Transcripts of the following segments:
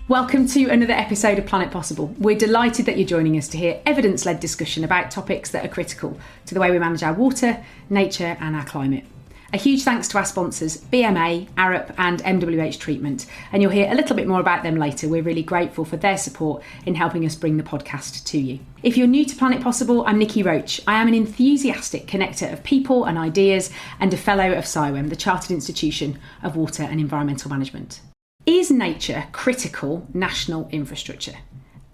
Welcome to another episode of Planet Possible. We're delighted that you're joining us to hear evidence-led discussion about topics that are critical to the way we manage our water, nature and our climate. A huge thanks to our sponsors, BMA, Arup and MWH Treatment, and you'll hear a little bit more about them later. We're really grateful for their support in helping us bring the podcast to you. If you're new to Planet Possible, I'm Niki Roach. I am an enthusiastic connector of people and ideas and a fellow of CIWEM, the Chartered Institution of Water and Environmental Management. Is nature critical national infrastructure?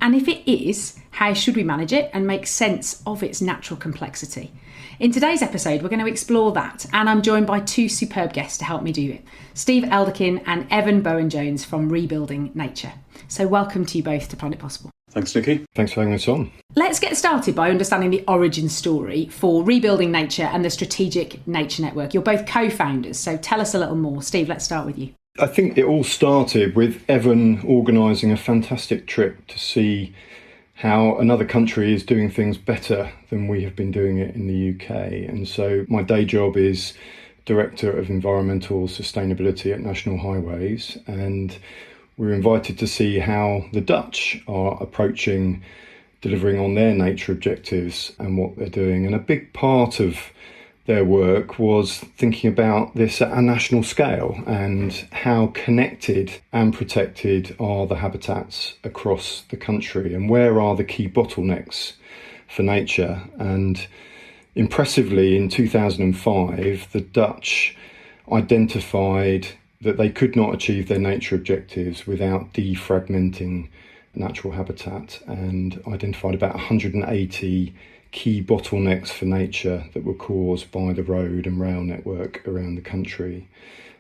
And if it is, how should we manage it and make sense of its natural complexity? In today's episode, we're going to explore that, and I'm joined by two superb guests to help me do it. Steve Elderkin and Evan Bowen-Jones from Rebuilding Nature. So welcome to you both to Planet Possible. Thanks, Niki. Thanks for having us on. Let's get started by understanding the origin story for Rebuilding Nature and the Strategic Nature Network. You're both co-founders, so tell us a little more. Steve, let's start with you. I think it all started with Evan organising a fantastic trip to see how another country is doing things better than we have been doing it in the UK. And so my day job is Director of Environmental Sustainability at National Highways, and we were invited to see how the Dutch are approaching delivering on their nature objectives and what they're doing. And a big part of their work was thinking about this at a national scale and how connected and protected are the habitats across the country and where are the key bottlenecks for nature. And impressively, in 2005, the Dutch identified that they could not achieve their nature objectives without defragmenting natural habitat, and identified about 180 key bottlenecks for nature that were caused by the road and rail network around the country.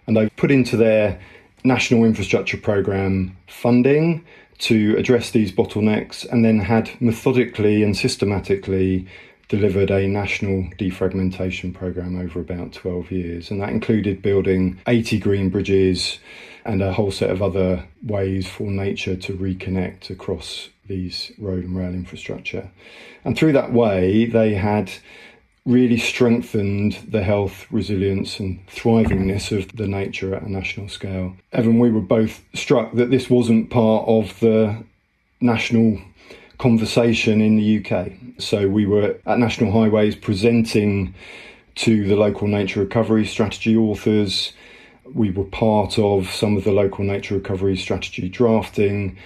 And they've put into their national infrastructure programme funding to address these bottlenecks, and then had methodically and systematically delivered a national defragmentation programme over about 12 years. And that included building 80 green bridges and a whole set of other ways for nature to reconnect across these road and rail infrastructure. And through that way, they had really strengthened the health, resilience and thrivingness of the nature at a national scale. Evan, we were both struck that this wasn't part of the national conversation in the UK. So we were at National Highways presenting to the local nature recovery strategy authors. We were part of some of the local nature recovery strategy drafting,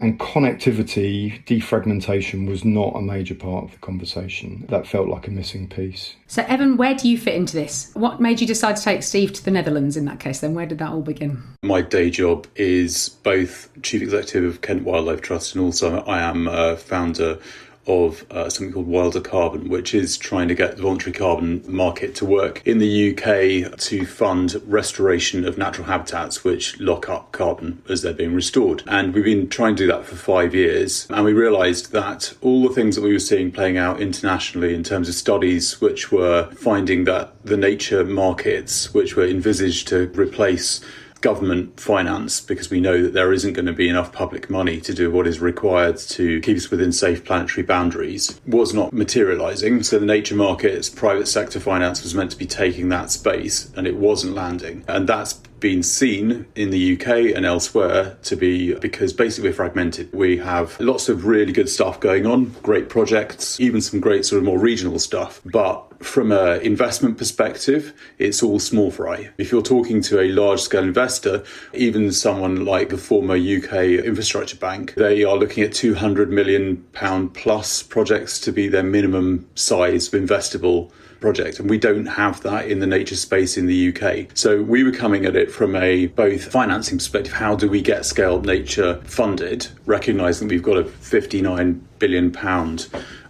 and connectivity, defragmentation was not a major part of the conversation. That felt like a missing piece. So Evan, where do you fit into this? What made you decide to take Steve to the Netherlands in that case then? Where did that all begin? My day job is both Chief Executive of Kent Wildlife Trust, and also I am a founder of something called Wilder Carbon, which is trying to get the voluntary carbon market to work in the UK to fund restoration of natural habitats which lock up carbon as they're being restored. And we've been trying to do that for 5 years, and we realised that all the things that we were seeing playing out internationally in terms of studies which were finding that the nature markets which were envisaged to replace government finance, because we know that there isn't going to be enough public money to do what is required to keep us within safe planetary boundaries, was not materialising. So the nature markets, private sector finance was meant to be taking that space, and it wasn't landing. And that's been seen in the UK and elsewhere to be because basically we're fragmented. We have lots of really good stuff going on, great projects, even some great sort of more regional stuff. But from an investment perspective, it's all small fry. If you're talking to a large-scale investor, even someone like the former UK Infrastructure Bank, they are looking at £200 million plus projects to be their minimum size of investable project, and we don't have that in the nature space in the UK. So we were coming at it from a both financing perspective, how do we get scaled nature funded, recognising we've got a £59 billion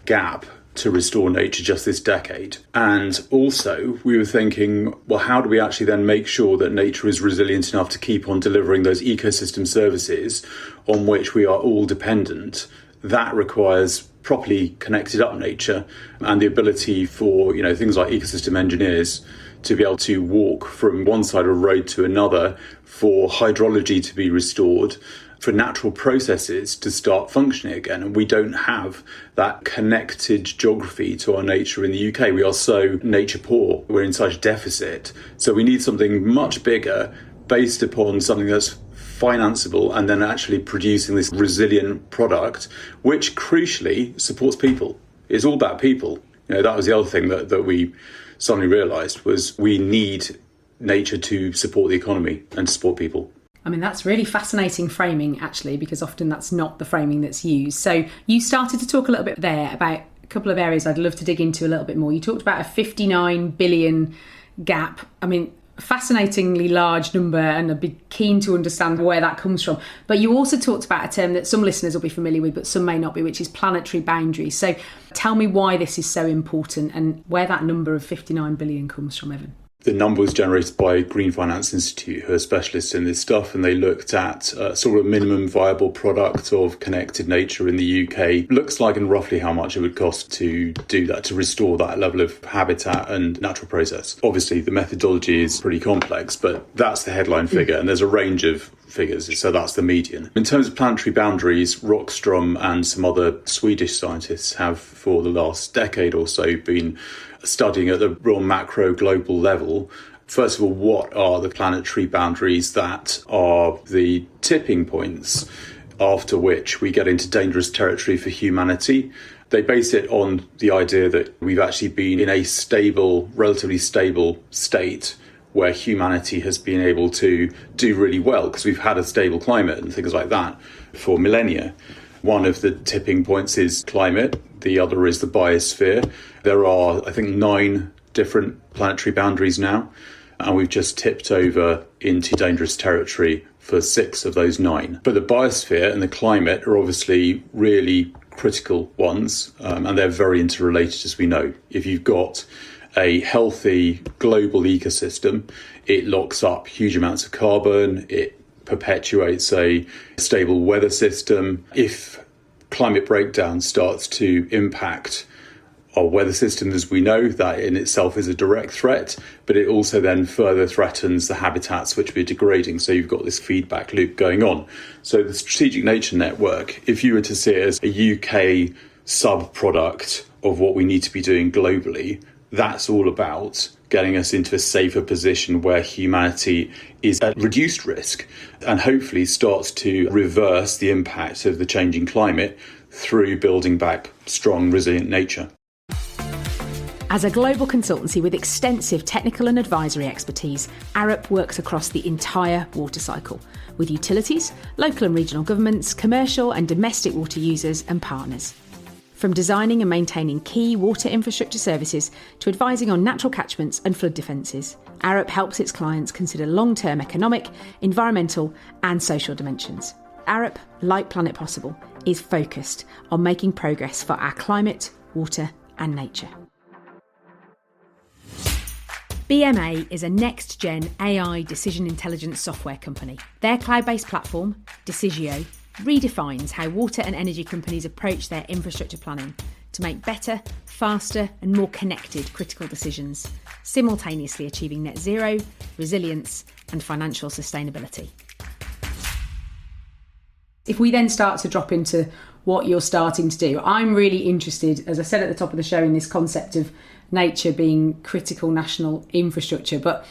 gap to restore nature just this decade. And also we were thinking, well, how do we actually then make sure that nature is resilient enough to keep on delivering those ecosystem services on which we are all dependent? That requires properly connected up nature and the ability for, things like ecosystem engineers to be able to walk from one side of a road to another, for hydrology to be restored, for natural processes to start functioning again. And we don't have that connected geography to our nature in the UK. We are so nature poor. We're in such deficit. So we need something much bigger based upon something that's financeable, and then actually producing this resilient product, which crucially supports people. It's all about people. That was the other thing that we suddenly realised, was we need nature to support the economy and to support people. I mean, that's really fascinating framing, actually, because often that's not the framing that's used. So you started to talk a little bit there about a couple of areas I'd love to dig into a little bit more. You talked about a 59 billion gap. I mean, fascinatingly large number, and I'd be keen to understand where that comes from. But you also talked about a term that some listeners will be familiar with, but some may not be, which is planetary boundaries. So tell me why this is so important and where that number of 59 billion comes from, Evan. The number was generated by Green Finance Institute, who are specialists in this stuff, and they looked at sort of a minimum viable product of connected nature in the UK. Looks like and roughly how much it would cost to do that, to restore that level of habitat and natural process. Obviously, the methodology is pretty complex, but that's the headline figure, and there's a range of figures, so that's the median. In terms of planetary boundaries, Rockström and some other Swedish scientists have, for the last decade or so, been studying at the real macro global level. First of all, what are the planetary boundaries that are the tipping points after which we get into dangerous territory for humanity? They base it on the idea that we've actually been in a stable, relatively stable state where humanity has been able to do really well because we've had a stable climate and things like that for millennia. One of the tipping points is climate. The other is the biosphere. There are, I think, 9 different planetary boundaries now, and we've just tipped over into dangerous territory for 6 of those 9. But the biosphere and the climate are obviously really critical ones, and they're very interrelated, as we know. If you've got a healthy global ecosystem, it locks up huge amounts of carbon, it perpetuates a stable weather system. If climate breakdown starts to impact our weather system, as we know, that in itself is a direct threat, but it also then further threatens the habitats which we're degrading. So you've got this feedback loop going on. So the Strategic Nature Network, if you were to see it as a UK sub-product of what we need to be doing globally, that's all about getting us into a safer position where humanity is at reduced risk and hopefully starts to reverse the impact of the changing climate through building back strong, resilient nature. As a global consultancy with extensive technical and advisory expertise, Arup works across the entire water cycle, with utilities, local and regional governments, commercial and domestic water users and partners. From designing and maintaining key water infrastructure services to advising on natural catchments and flood defences, Arup helps its clients consider long-term economic, environmental and social dimensions. Arup, like Planet Possible, is focused on making progress for our climate, water and nature. BMA is a next-gen AI decision intelligence software company. Their cloud-based platform, Decisio, redefines how water and energy companies approach their infrastructure planning to make better, faster and more connected critical decisions, simultaneously achieving net zero, resilience and financial sustainability. If we then start to drop into what you're starting to do, I'm really interested, as I said at the top of the show, in this concept of nature being critical national infrastructure, but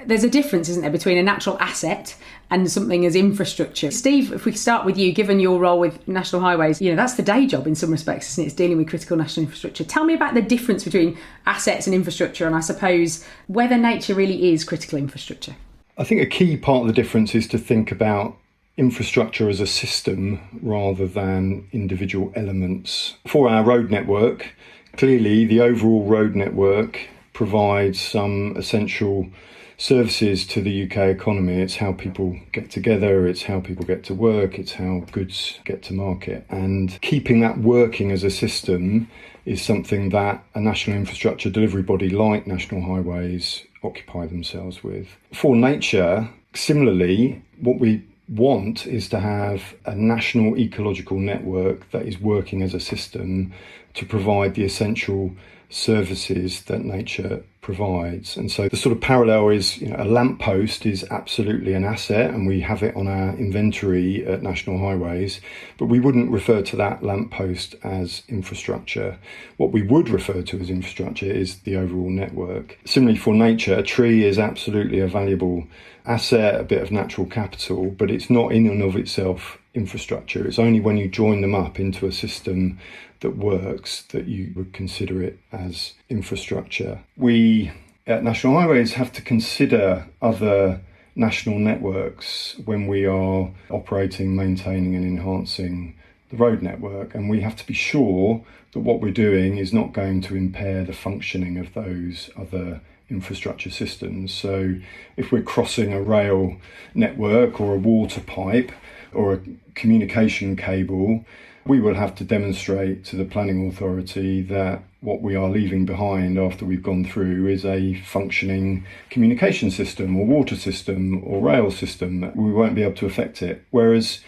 there's a difference, isn't there, between a natural asset and something as infrastructure. Steve, if we start with you, given your role with National Highways, that's the day job in some respects, isn't it? It's dealing with critical national infrastructure. Tell me about the difference between assets and infrastructure, and I suppose whether nature really is critical infrastructure. I think a key part of the difference is to think about infrastructure as a system rather than individual elements. For our road network, clearly the overall road network provides some essential services to the UK economy. It's how people get together, it's how people get to work, it's how goods get to market. And keeping that working as a system is something that a national infrastructure delivery body like National Highways occupy themselves with. For nature, similarly, what we want is to have a national ecological network that is working as a system to provide the essential services that nature provides. And so the sort of parallel is, a lamppost is absolutely an asset, and we have it on our inventory at National Highways, but we wouldn't refer to that lamppost as infrastructure. What we would refer to as infrastructure is the overall network. Similarly, for nature, a tree is absolutely a valuable asset, a bit of natural capital, but it's not in and of itself infrastructure. It's only when you join them up into a system that works that you would consider it as infrastructure. We at National Highways have to consider other national networks when we are operating, maintaining and enhancing the road network, and we have to be sure that what we're doing is not going to impair the functioning of those other infrastructure systems. So if we're crossing a rail network or a water pipe or a communication cable, we will have to demonstrate to the planning authority that what we are leaving behind after we've gone through is a functioning communication system or water system or rail system. We won't be able to affect it. Whereas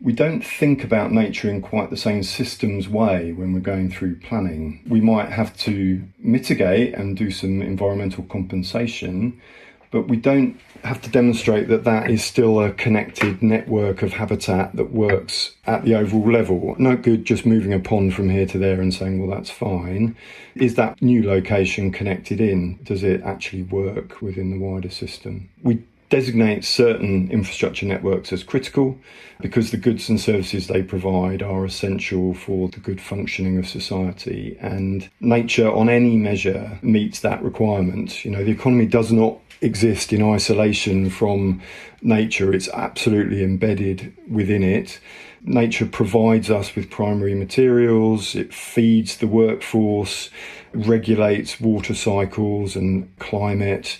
we don't think about nature in quite the same systems way when we're going through planning. We might have to mitigate and do some environmental compensation, but we don't have to demonstrate that that is still a connected network of habitat that works at the overall level. No good just moving a pond from here to there and saying, well, that's fine. Is that new location connected in? Does it actually work within the wider system? We designate certain infrastructure networks as critical because the goods and services they provide are essential for the good functioning of society, and nature on any measure meets that requirement. The economy does not exist in isolation from nature. It's absolutely embedded within it. Nature provides us with primary materials, it feeds the workforce, regulates water cycles and climate.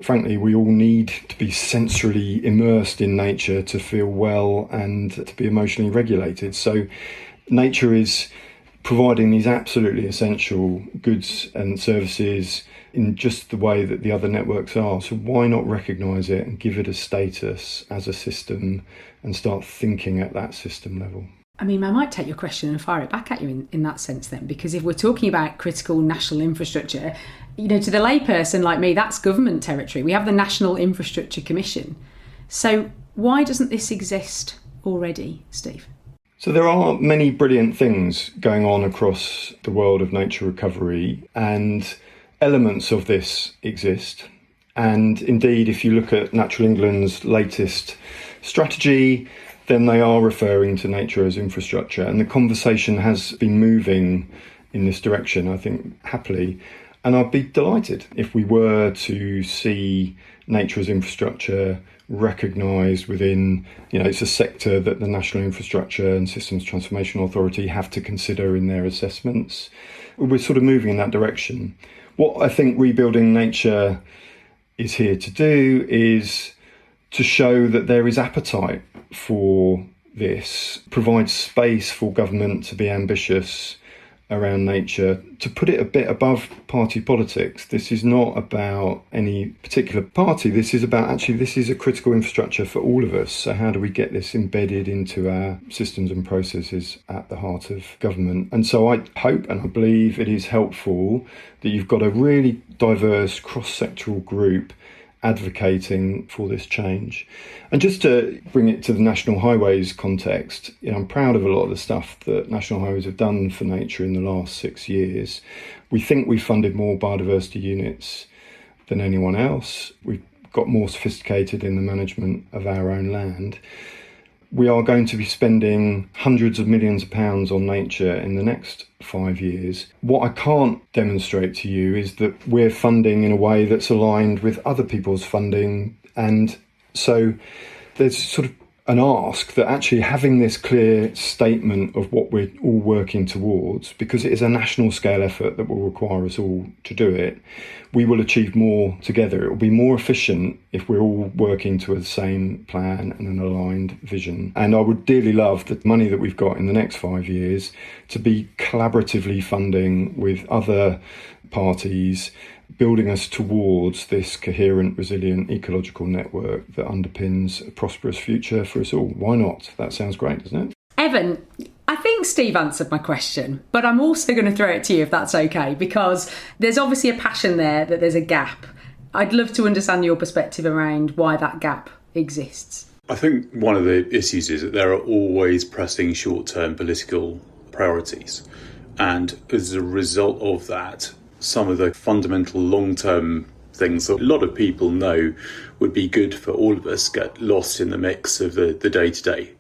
Frankly, we all need to be sensorily immersed in nature to feel well and to be emotionally regulated. So nature is providing these absolutely essential goods and services in just the way that the other networks are. So why not recognise it and give it a status as a system and start thinking at that system level? I mean, I might take your question and fire it back at you in that sense then, because if we're talking about critical national infrastructure, to the layperson like me, that's government territory. We have the National Infrastructure Commission. So why doesn't this exist already, Steve? So there are many brilliant things going on across the world of nature recovery, and elements of this exist. And indeed, if you look at Natural England's latest strategy, then they are referring to nature as infrastructure. And the conversation has been moving in this direction, I think, happily. And I'd be delighted if we were to see nature as infrastructure recognised within, it's a sector that the National Infrastructure and Systems Transformation Authority have to consider in their assessments. We're sort of moving in that direction. What I think Rebuilding Nature is here to do is to show that there is appetite for this, provide space for government to be ambitious around nature, to put it a bit above party politics. This is not about any particular party. This is about, this is a critical infrastructure for all of us. So how do we get this embedded into our systems and processes at the heart of government? And so I hope and I believe it is helpful that you've got a really diverse cross-sectoral group advocating for this change. And just to bring it to the National Highways context, I'm proud of a lot of the stuff that National Highways have done for nature in the last 6 years. We think we've funded more biodiversity units than anyone else. We've got more sophisticated in the management of our own land. We are going to be spending hundreds of millions of pounds on nature in the next 5 years. What I can't demonstrate to you is that we're funding in a way that's aligned with other people's funding. And so there's sort of an ask that actually having this clear statement of what we're all working towards, because it is a national scale effort that will require us all to do it, we will achieve more together. It will be more efficient if we're all working to the same plan and an aligned vision. And I would dearly love the money that we've got in the next 5 years to be collaboratively funding with other parties, building us towards this coherent, resilient ecological network that underpins a prosperous future for us all. Why not? That sounds great, doesn't it? Evan, I think Steve answered my question, but I'm also going to throw it to you if that's okay, because there's obviously a passion there that there's a gap. I'd love to understand your perspective around why that gap exists. I think one of the issues is that there are always pressing short-term political priorities. And as a result of that, some of the fundamental long-term things that a lot of people know would be good for all of us get lost in the mix of the day-to-day.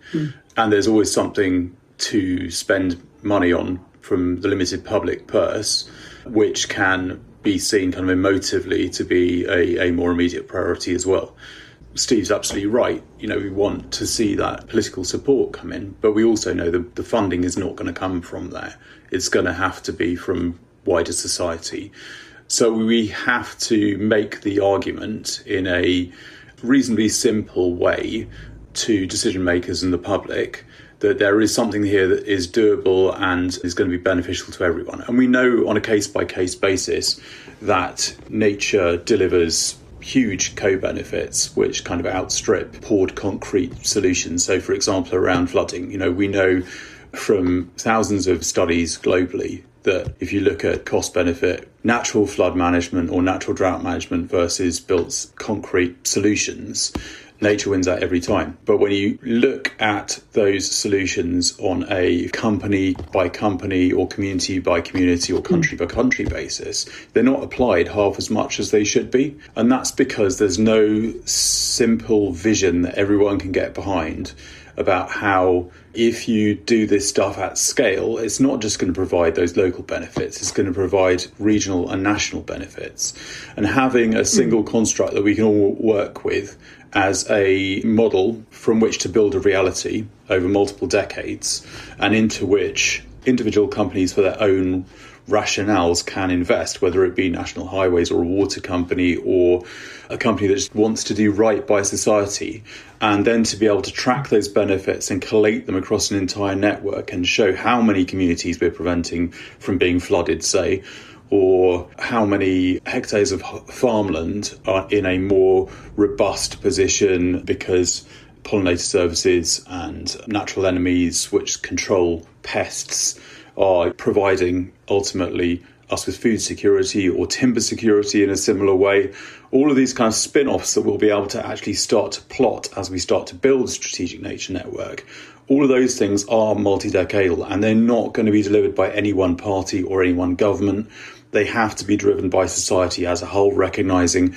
And there's always something to spend money on from the limited public purse, which can be seen kind of emotively to be a more immediate priority as well. Steve's absolutely right. We want to see that political support come in, but we also know that the funding is not going to come from there. It's going to have to be from wider society. So we have to make the argument in a reasonably simple way to decision makers and the public that there is something here that is doable and is going to be beneficial to everyone. And we know on a case-by-case basis that nature delivers huge co-benefits which kind of outstrip poured concrete solutions. So, for example, around flooding, we know from thousands of studies globally that if you look at cost-benefit, natural flood management or natural drought management versus built concrete solutions, nature wins out every time. But when you look at those solutions on a company by company or community by community or country by country basis, they're not applied half as much as they should be. And that's because there's no simple vision that everyone can get behind about how if you do this stuff at scale, it's not just going to provide those local benefits, it's going to provide regional and national benefits. And having a single construct that we can all work with as a model from which to build a reality over multiple decades and into which individual companies for their own rationales can invest, whether it be National Highways or a water company or a company that just wants to do right by society, and then to be able to track those benefits and collate them across an entire network and show how many communities we're preventing from being flooded, say, or how many hectares of farmland are in a more robust position because pollinator services and natural enemies which control pests are providing ultimately us with food security or timber security in a similar way. All of these kind of spin-offs that we'll be able to actually start to plot as we start to build a strategic nature network. All of those things are multi-decadal and they're not going to be delivered by any one party or any one government. They have to be driven by society as a whole, recognising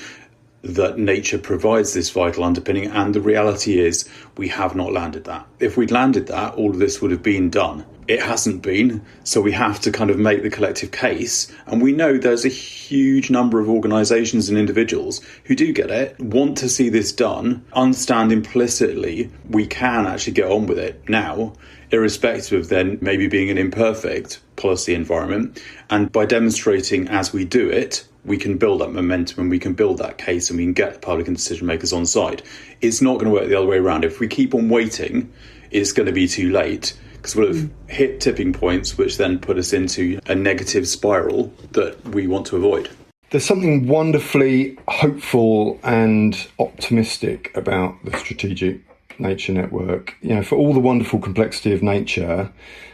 that nature provides this vital underpinning, and the reality is we have not landed that. If we'd landed that, all of this would have been done. It hasn't been, so we have to kind of make the collective case, and we know there's a huge number of organisations and individuals who do get it, want to see this done, understand implicitly we can actually get on with it now, irrespective of then maybe being an imperfect policy environment, and by demonstrating as we do it, we can build that momentum and we can build that case and we can get public and decision makers on side. It's not going to work the other way around. If we keep on waiting, it's going to be too late because we'll have hit tipping points which then put us into a negative spiral that we want to avoid. There's something wonderfully hopeful and optimistic about the Strategic Nature Network. For all the wonderful complexity of nature,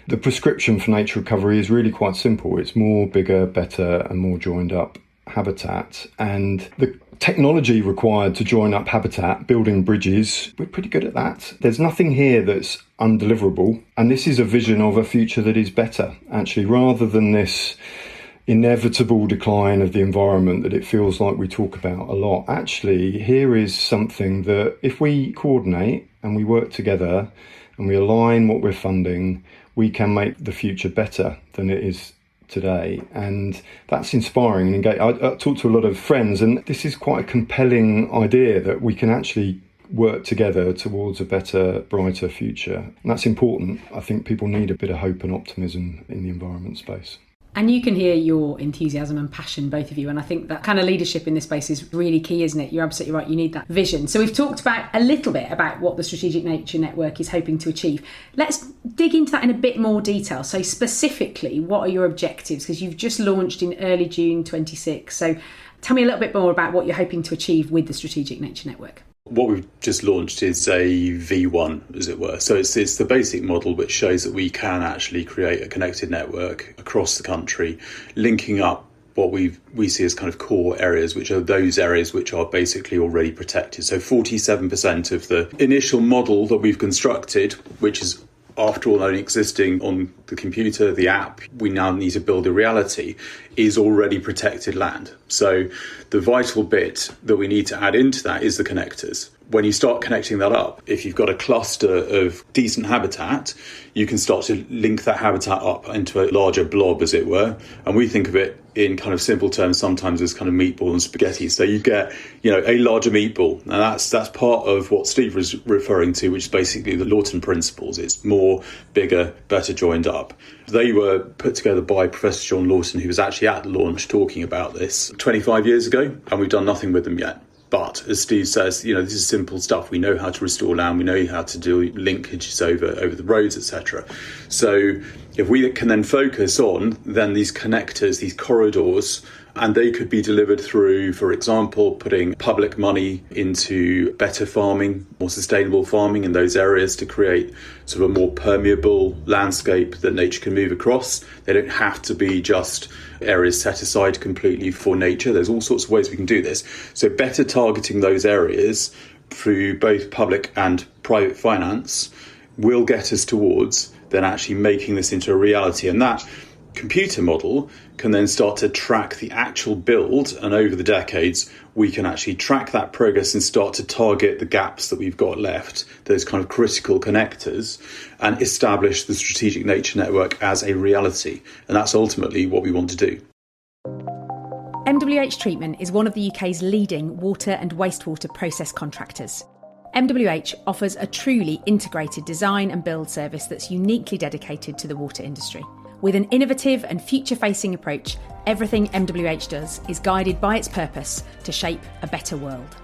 the prescription for nature recovery is really quite simple. It's more, bigger, better and more joined up habitat, and the technology required to join up habitat, building bridges, we're pretty good at that. There's nothing here that's undeliverable, and this is a vision of a future that is better, actually, rather than this inevitable decline of the environment that it feels like we talk about a lot. Actually, here is something that if we coordinate and we work together and we align what we're funding, we can make the future better than it is today. And that's inspiring and engaging. I talk to a lot of friends, and this is quite a compelling idea that we can actually work together towards a better, brighter future. And that's important. I think people need a bit of hope and optimism in the environment space. And you can hear your enthusiasm and passion, both of you. And I think that kind of leadership in this space is really key, isn't it? You're absolutely right. You need that vision. So we've talked about a little bit about what the Strategic Nature Network is hoping to achieve. Let's dig into that in a bit more detail. So specifically, what are your objectives? Because you've just launched in early June 26. So tell me a little bit more about what you're hoping to achieve with the Strategic Nature Network. What we've just launched is a V1, as it were. So it's the basic model which shows that we can actually create a connected network across the country, linking up what we see as kind of core areas, which are those areas which are basically already protected. So 47% of the initial model that we've constructed, which is after all only existing on the computer, the app, we now need to build a reality, is already protected land. So the vital bit that we need to add into that is the connectors. When you start connecting that up, if you've got a cluster of decent habitat, you can start to link that habitat up into a larger blob, as it were. And we think of it in kind of simple terms sometimes as kind of meatball and spaghetti. So you get, a larger meatball. And that's part of what Steve was referring to, which is basically the Lawton principles. It's more, bigger, better joined up. They were put together by Professor John Lawton, who was actually at the launch talking about this 25 years ago, and we've done nothing with them yet. But as Steve says, this is simple stuff. We know how to restore land. We know how to do linkages over the roads, etc. So if we can then focus on then these connectors, these corridors, and they could be delivered through, for example, putting public money into better farming, more sustainable farming in those areas to create sort of a more permeable landscape that nature can move across. They don't have to be just areas set aside completely for nature. There's all sorts of ways we can do this. So better targeting those areas through both public and private finance will get us towards then actually making this into a reality. And that computer model can then start to track the actual build, and over the decades we can actually track that progress and start to target the gaps that we've got left, those kind of critical connectors, and establish the strategic nature network as a reality. And that's ultimately what we want to do. MWH Treatment is one of the UK's leading water and wastewater process contractors. MWH offers a truly integrated design and build service that's uniquely dedicated to the water industry. With an innovative and future-facing approach, everything MWH does is guided by its purpose to shape a better world.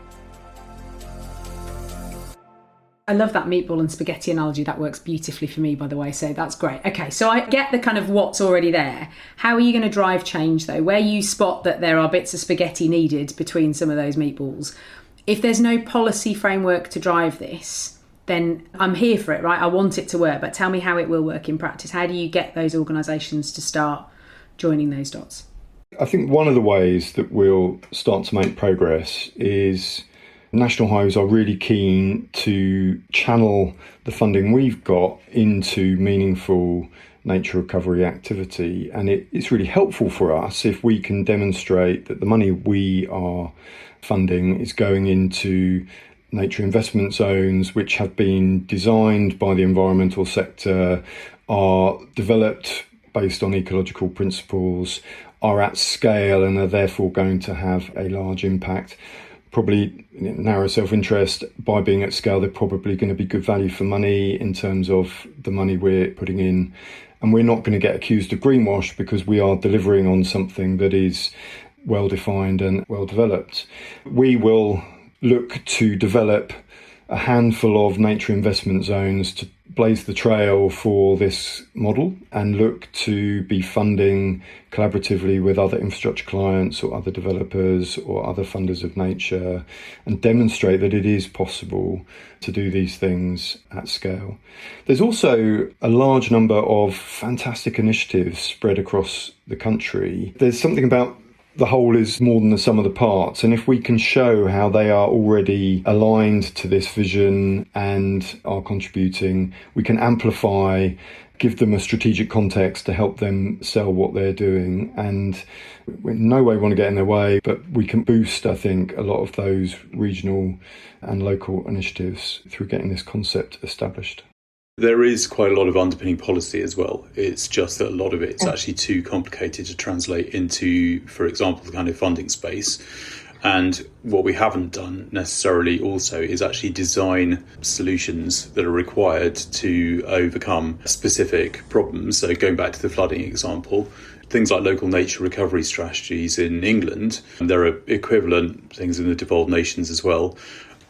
I love that meatball and spaghetti analogy. That works beautifully for me, by the way, so that's great. Okay, so I get the kind of what's already there. How are you going to drive change, though? Where you spot that there are bits of spaghetti needed between some of those meatballs, if there's no policy framework to drive this, then I'm here for it, right? I want it to work, but tell me how it will work in practice. How do you get those organisations to start joining those dots? I think one of the ways that we'll start to make progress is National Highways are really keen to channel the funding we've got into meaningful nature recovery activity. And it's really helpful for us if we can demonstrate that the money we are funding is going into nature investment zones which have been designed by the environmental sector, are developed based on ecological principles, are at scale and are therefore going to have a large impact. Probably narrow self-interest, by being at scale, they're probably going to be good value for money in terms of the money we're putting in. And we're not going to get accused of greenwash because we are delivering on something that is well-defined and well-developed. We will look to develop a handful of nature investment zones to blaze the trail for this model and look to be funding collaboratively with other infrastructure clients or other developers or other funders of nature and demonstrate that it is possible to do these things at scale. There's also a large number of fantastic initiatives spread across the country. There's something about the whole is more than the sum of the parts. And if we can show how they are already aligned to this vision and are contributing, we can amplify, give them a strategic context to help them sell what they're doing. And we in no way want to get in their way, but we can boost, I think, a lot of those regional and local initiatives through getting this concept established. There is quite a lot of underpinning policy as well. It's just that a lot of it's actually too complicated to translate into, for example, the kind of funding space. And what we haven't done necessarily also is actually design solutions that are required to overcome specific problems. So going back to the flooding example, things like local nature recovery strategies in England, and there are equivalent things in the devolved nations as well,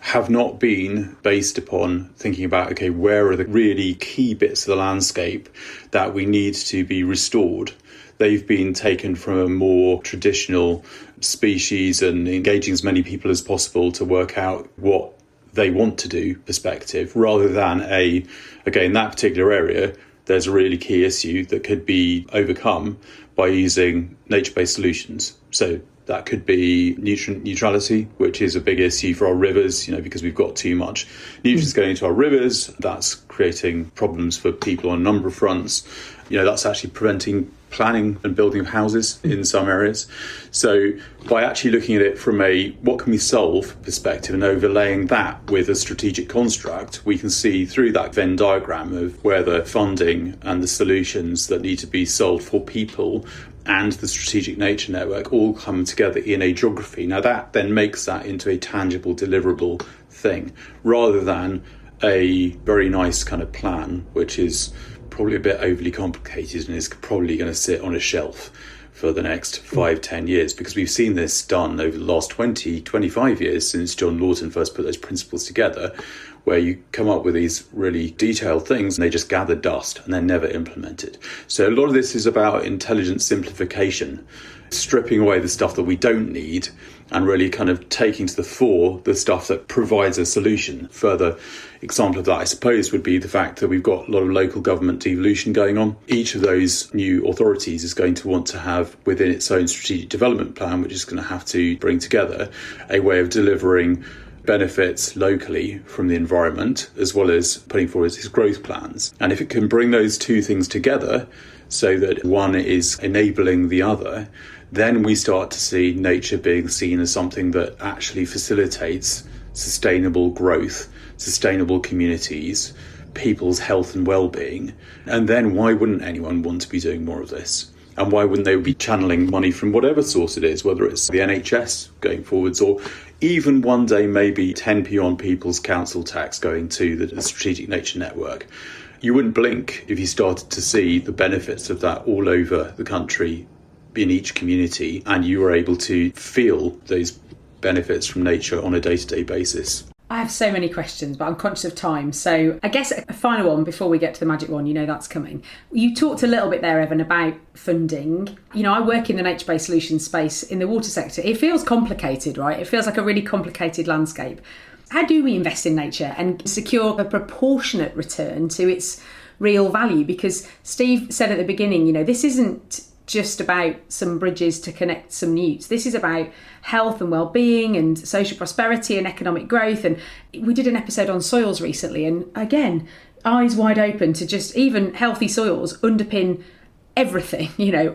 have not been based upon thinking about, okay, where are the really key bits of the landscape that we need to be restored. They've been taken from a more traditional species and engaging as many people as possible to work out what they want to do perspective, rather than in that particular area, there's a really key issue that could be overcome by using nature-based solutions. So that could be nutrient neutrality, which is a big issue for our rivers, because we've got too much nutrients going into our rivers. That's creating problems for people on a number of fronts. That's actually preventing planning and building of houses in some areas. So by actually looking at it from a what can we solve perspective and overlaying that with a strategic construct, we can see through that Venn diagram of where the funding and the solutions that need to be solved for people and the strategic nature network all come together in a geography. Now that then makes that into a tangible, deliverable thing, rather than a very nice kind of plan, which is probably a bit overly complicated and is probably going to sit on a shelf for the next 5-10 years, because we've seen this done over the last 20-25 years since John Lawton first put those principles together, where you come up with these really detailed things and they just gather dust and they're never implemented. So a lot of this is about intelligent simplification, stripping away the stuff that we don't need and really kind of taking to the fore the stuff that provides a solution. Further example of that, I suppose, would be the fact that we've got a lot of local government devolution going on. Each of those new authorities is going to want to have within its own strategic development plan, which is going to have to bring together a way of delivering benefits locally from the environment, as well as putting forward its growth plans. And if it can bring those two things together so that one is enabling the other, then we start to see nature being seen as something that actually facilitates sustainable growth, sustainable communities, people's health and well-being. And then why wouldn't anyone want to be doing more of this? And why wouldn't they be channeling money from whatever source it is, whether it's the NHS going forwards or even one day maybe 10p on people's council tax going to the Strategic Nature Network? You wouldn't blink if you started to see the benefits of that all over the country in each community, and you were able to feel those benefits from nature on a day-to-day basis. I have so many questions, but I'm conscious of time. So I guess a final one before we get to the magic one, that's coming. You talked a little bit there, Evan, about funding. I work in the nature-based solutions space in the water sector. It feels complicated, right? It feels like a really complicated landscape. How do we invest in nature and secure a proportionate return to its real value? Because Steve said at the beginning, this isn't just about some bridges to connect some newts. This is about health and well-being and social prosperity and economic growth. And we did an episode on soils recently, and again, eyes wide open to just even healthy soils underpin everything,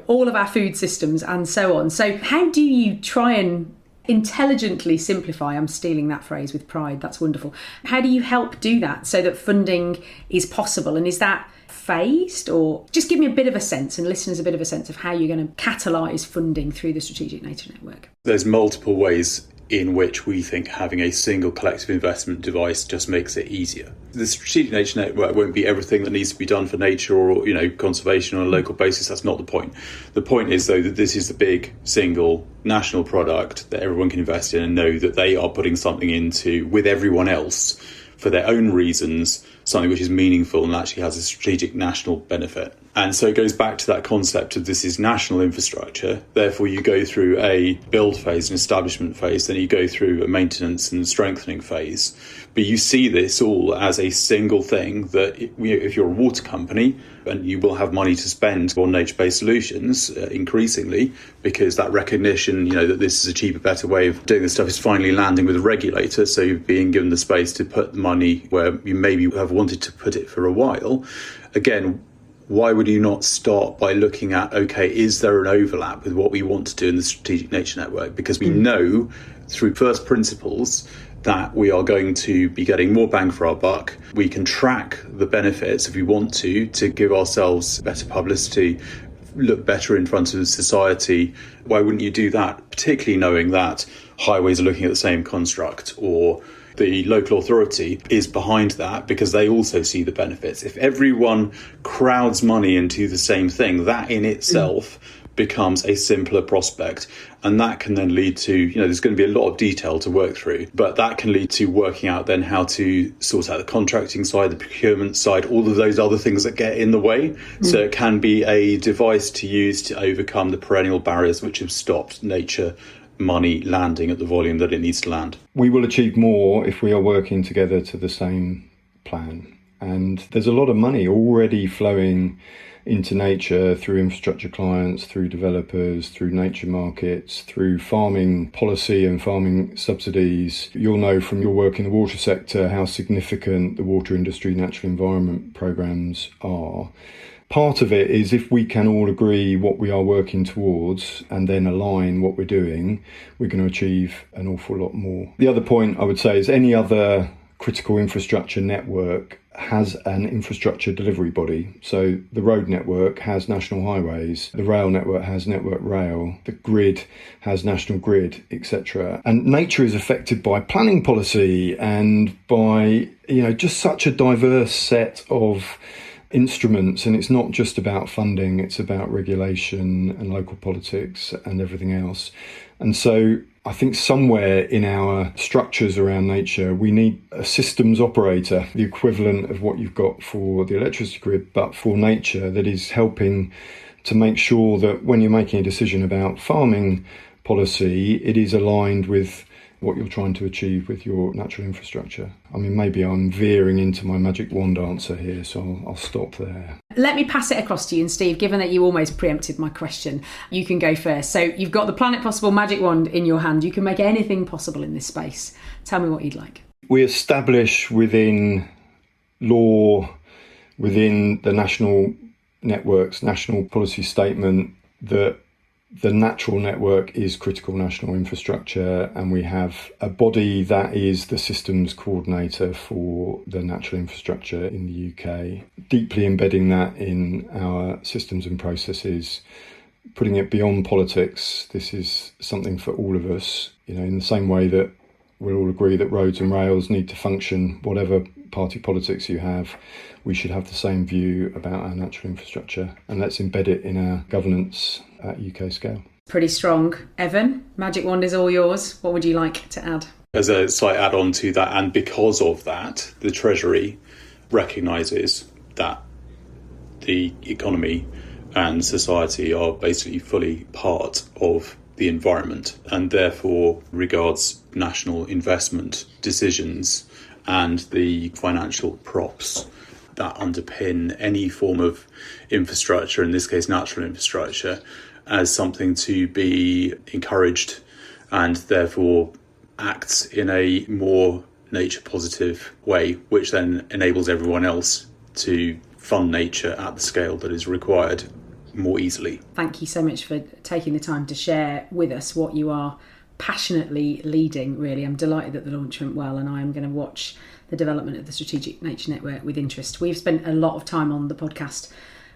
all of our food systems and so on. So how do you try and intelligently simplify? I'm stealing that phrase with pride. That's wonderful. How do you help do that so that funding is possible? And is that phased, or just give me a bit of a sense and listeners a bit of a sense of how you're going to catalyse funding through the Strategic Nature Network? There's multiple ways in which we think having a single collective investment device just makes it easier. The Strategic Nature Network won't be everything that needs to be done for nature or conservation on a local basis. That's not the point. The point is, though, that this is the big single national product that everyone can invest in and know that they are putting something into with everyone else for their own reasons, something which is meaningful and actually has a strategic national benefit. And so it goes back to that concept of this is national infrastructure. Therefore, you go through a build phase, an establishment phase, then you go through a maintenance and strengthening phase. But you see this all as a single thing that if you're a water company, and you will have money to spend on nature-based solutions increasingly, because that recognition, that this is a cheaper, better way of doing this stuff is finally landing with a regulator. So you're being given the space to put the money where you maybe have wanted to put it for a while. Again, why would you not start by looking at, okay, is there an overlap with what we want to do in the Strategic Nature Network? Because we know through first principles that we are going to be getting more bang for our buck. We can track the benefits if we want to give ourselves better publicity, look better in front of society. Why wouldn't you do that? Particularly knowing that highways are looking at the same construct, or the local authority is behind that because they also see the benefits. If everyone crowds money into the same thing, that in itself becomes a simpler prospect. And that can then lead to, there's going to be a lot of detail to work through, but that can lead to working out then how to sort out the contracting side, the procurement side, all of those other things that get in the way. So it can be a device to use to overcome the perennial barriers which have stopped nature money landing at the volume that it needs to land. We will achieve more if we are working together to the same plan. And there's a lot of money already flowing into nature through infrastructure clients, through developers, through nature markets, through farming policy and farming subsidies. You'll know from your work in the water sector how significant the water industry natural environment programs are. Part of it is if we can all agree what we are working towards and then align what we're doing, we're going to achieve an awful lot more. The other point I would say is any other critical infrastructure network has an infrastructure delivery body. So the road network has national highways, the rail network has Network Rail, the grid has National Grid, etc. And nature is affected by planning policy and by, just such a diverse set of instruments, and it's not just about funding, it's about regulation and local politics and everything else. And so I think somewhere in our structures around nature, we need a systems operator, the equivalent of what you've got for the electricity grid, but for nature, that is helping to make sure that when you're making a decision about farming policy, it is aligned with what you're trying to achieve with your natural infrastructure. I mean, maybe I'm veering into my magic wand answer here, so I'll stop there. Let me pass it across to you. And Steve, given that you almost preempted my question, you can go first. So you've got the Planet Possible magic wand in your hand. You can make anything possible in this space. Tell me what you'd like. We establish within law, within the national networks, national policy statement, that the natural network is critical national infrastructure, and we have a body that is the systems coordinator for the natural infrastructure in the UK, deeply embedding that in our systems and processes, putting it beyond politics. This is something for all of us, in the same way that we'll all agree that roads and rails need to function, whatever party politics you have. We should have the same view about our natural infrastructure, and let's embed it in our governance at UK scale. Pretty strong. Evan, magic wand is all yours. What would you like to add? As a slight add-on to that, and because of that, the Treasury recognises that the economy and society are basically fully part of the environment, and therefore regards national investment decisions and the financial props that underpin any form of infrastructure, in this case natural infrastructure, as something to be encouraged, and therefore acts in a more nature positive way, which then enables everyone else to fund nature at the scale that is required more easily. Thank you so much for taking the time to share with us what you are passionately leading, really. I'm delighted that the launch went well, and I am going to watch the development of the Strategic Nature Network with interest. We've spent a lot of time on the podcast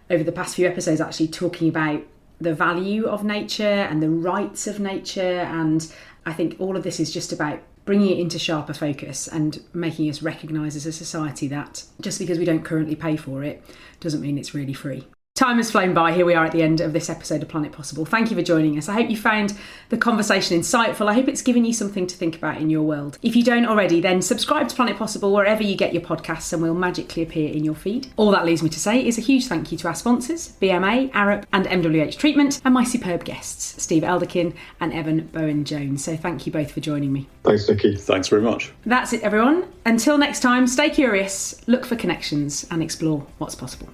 over the past few episodes actually talking about the value of nature and the rights of nature, and I think all of this is just about bringing it into sharper focus and making us recognise as a society that just because we don't currently pay for it doesn't mean it's really free. Time has flown by. Here we are at the end of this episode of Planet Possible. Thank you for joining us. I hope you found the conversation insightful. I hope it's given you something to think about in your world. If you don't already, then subscribe to Planet Possible wherever you get your podcasts and we'll magically appear in your feed. All that leaves me to say is a huge thank you to our sponsors, BMA, Arup and MWH Treatment, and my superb guests, Steve Elderkin and Evan Bowen-Jones. So thank you both for joining me. Thanks, Niki. Thanks very much. That's it, everyone. Until next time, stay curious, look for connections and explore what's possible.